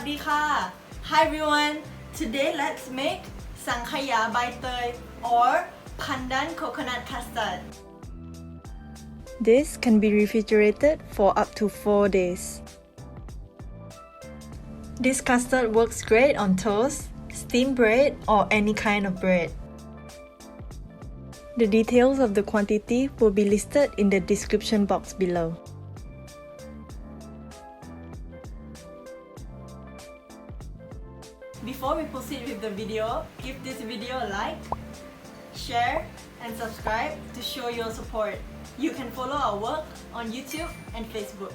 สดีค่ะ Hi everyone. Today let's make Sangkaya ใบเตย or Pandan coconut custard. This can be refrigerated for up to 4 days. This custard works great on toast, steamed bread, or any kind of bread. The details of the quantity will be listed in the description box below. Before we proceed with the video, give this video a like, share, and subscribe to show your support. You can follow our work on YouTube and Facebook.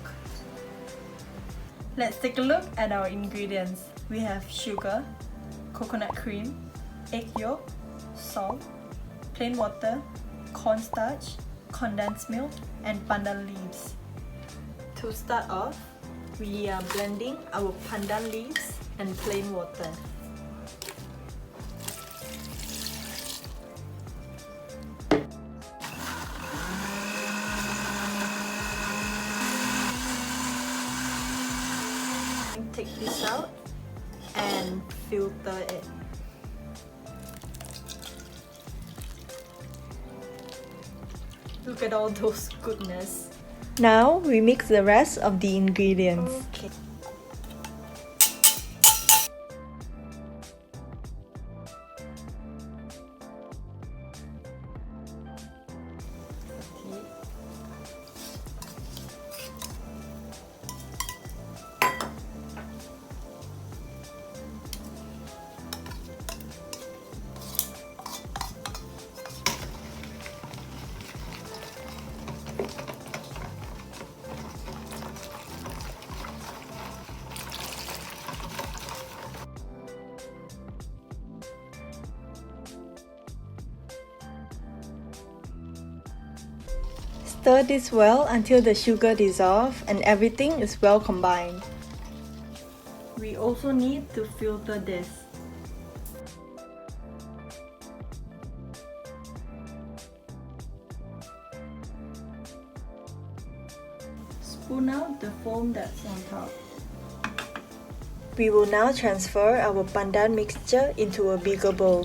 Let's take a look at our ingredients. We have sugar, coconut cream, egg yolk, salt, plain water, cornstarch, condensed milk, and pandan leaves. To start off, we are blending our pandan leaves and plain water. Take this out and filter it. Look at all those goodness. Now we mix the rest of the ingredients. Okay. Stir this well until the sugar dissolves and everything is well combined. We also need to filter this. Spoon out the foam that's on top. We will now transfer our pandan mixture into a bigger bowl.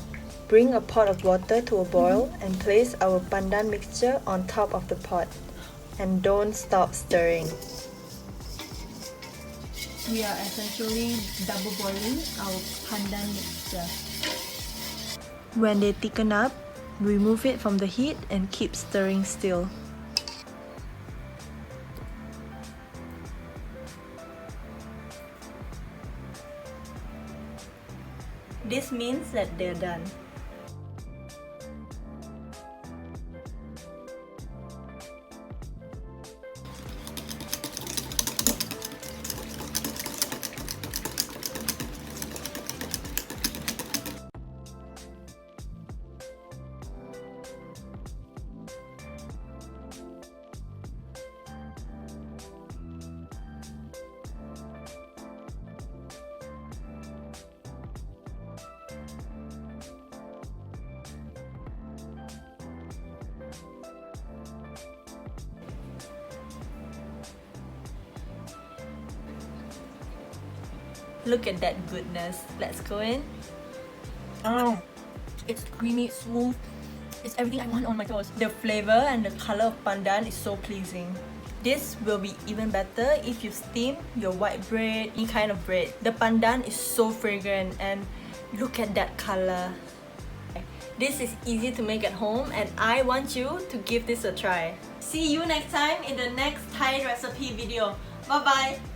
Bring a pot of water to a boil and place our pandan mixture on top of the pot. And don't stop stirring. We are essentially double boiling our pandan mixture. When they thicken up, remove it from the heat and keep stirring still. This means that they're done. Look at that goodness. Let's go in. Oh, it's creamy, smooth. It's everything I want on my toast. The flavor and the color of pandan is so pleasing. This will be even better if you steam your white bread, any kind of bread. The pandan is so fragrant and look at that color. This is easy to make at home and I want you to give this a try. See you next time in the next Thai recipe video. Bye bye!